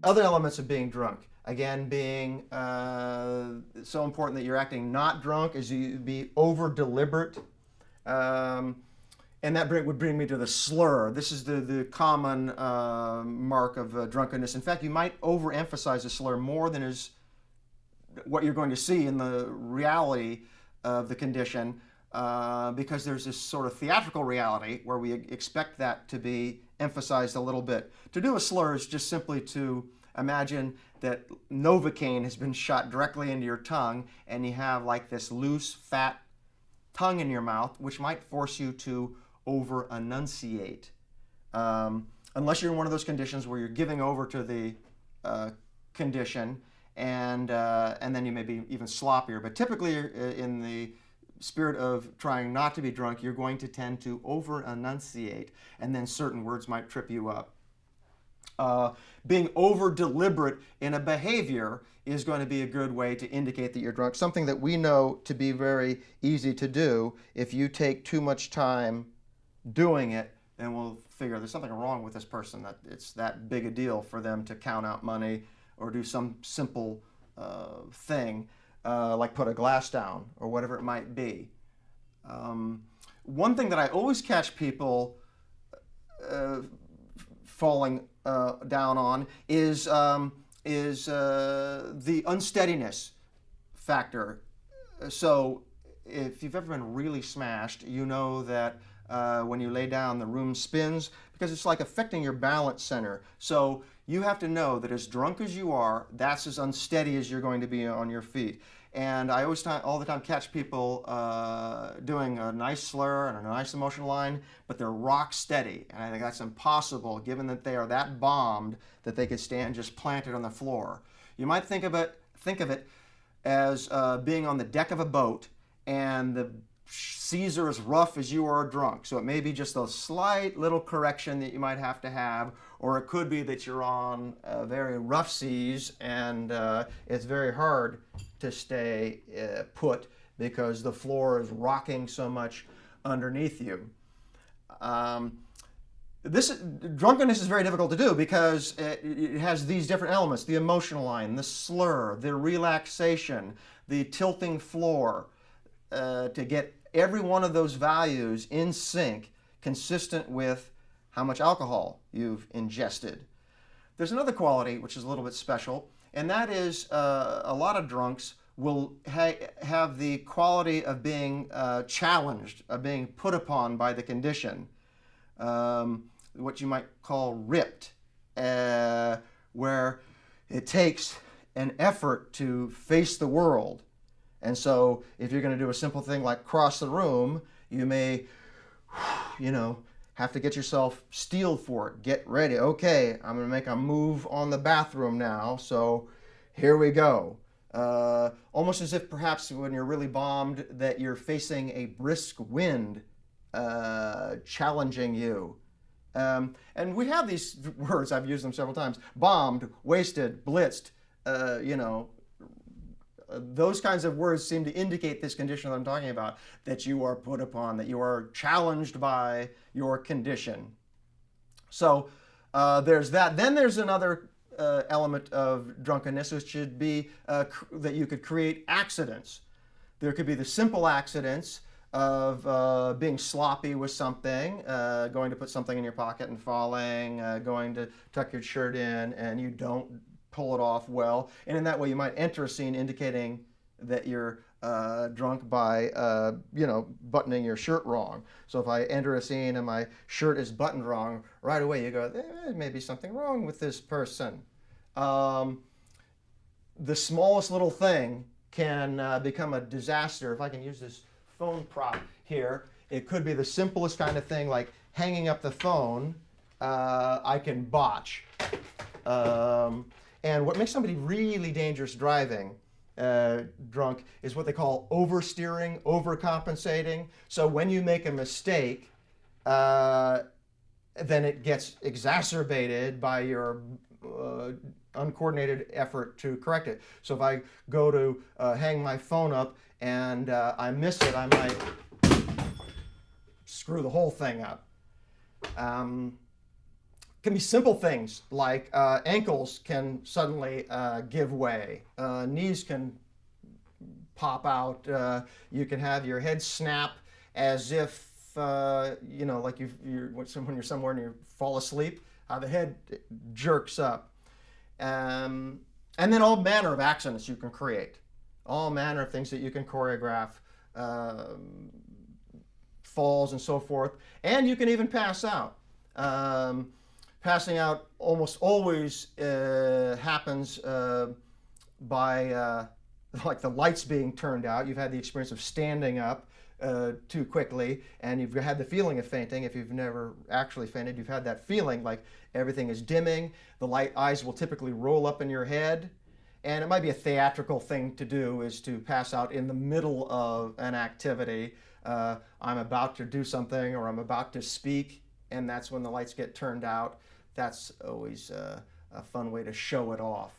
Other elements of being drunk. Again, being so important that you're acting not drunk is you be over deliberate. Um, and that would bring me to the slur. This is the common mark of drunkenness. In fact, you might overemphasize the slur more than is what you're going to see in the reality of the condition, because there's this sort of theatrical reality where we expect that to be emphasized a little bit. To do a slur is just simply to imagine that Novocaine has been shot directly into your tongue and you have like this loose, fat tongue in your mouth, which might force you to over enunciate. Unless you're in one of those conditions where you're giving over to the condition, and then you may be even sloppier. But typically, in the spirit of trying not to be drunk, you're going to tend to over enunciate, and then certain words might trip you up. Being over deliberate in a behavior is going to be a good way to indicate that you're drunk. Something that we know to be very easy to do. If you take too much time doing it, then we'll figure there's something wrong with this person, that it's that big a deal for them to count out money or do some simple thing, like put a glass down or whatever it might be. One thing that I always catch people falling down on is the unsteadiness factor. So if you've ever been really smashed, you know that when you lay down, the room spins because it's like affecting your balance center. So you have to know that as drunk as you are, that's as unsteady as you're going to be on your feet. And I always all the time catch people doing a nice slur and a nice emotional line, but they're rock steady. And I think that's impossible given that they are that bombed that they could stand just planted on the floor. You might think of it as being on the deck of a boat and the seas are as rough as you are drunk. So it may be just a slight little correction that you might have to have, or it could be that you're on very rough seas and it's very hard to stay put because the floor is rocking so much underneath you. Drunkenness is very difficult to do because it has these different elements: the emotional line, the slur, the relaxation, the tilting floor, to get every one of those values in sync, consistent with how much alcohol you've ingested. There's another quality which is a little bit special, and that is a lot of drunks will have the quality of being challenged, of being put upon by the condition, what you might call ripped, where it takes an effort to face the world. And so if you're going to do a simple thing like cross the room, you may, have to get yourself steeled for it. Get ready. Okay, I'm going to make a move on the bathroom now. So here we go. Almost as if perhaps when you're really bombed that you're facing a brisk wind challenging you. And we have these words, I've used them several times: bombed, wasted, blitzed, those kinds of words seem to indicate this condition that I'm talking about, that you are put upon, that you are challenged by your condition. So there's that. Then there's another element of drunkenness, which should be that you could create accidents. There could be the simple accidents of being sloppy with something, going to put something in your pocket and falling, going to tuck your shirt in and you don't pull it off well, and in that way you might enter a scene indicating that you're drunk by buttoning your shirt wrong. So if I enter a scene and my shirt is buttoned wrong, right away you go, there may be something wrong with this person. The smallest little thing can become a disaster. If I can use this phone prop here, it could be the simplest kind of thing, like hanging up the phone. I can botch. And what makes somebody really dangerous driving drunk is what they call oversteering, overcompensating. So when you make a mistake, then it gets exacerbated by your uncoordinated effort to correct it. So if I go to hang my phone up and I miss it, I might screw the whole thing up. Can can be simple things like ankles can suddenly give way, knees can pop out, you can have your head snap as if like when you're somewhere and you fall asleep, how the head jerks up. And then all manner of accidents you can create, all manner of things that you can choreograph, falls and so forth, and you can even pass out. Passing out almost always happens by like the lights being turned out. You've had the experience of standing up too quickly, and you've had the feeling of fainting. If you've never actually fainted, you've had that feeling like everything is dimming. The eyes will typically roll up in your head, and it might be a theatrical thing to do is to pass out in the middle of an activity. I'm about to do something or I'm about to speak, and that's when the lights get turned out. That's always a fun way to show it off.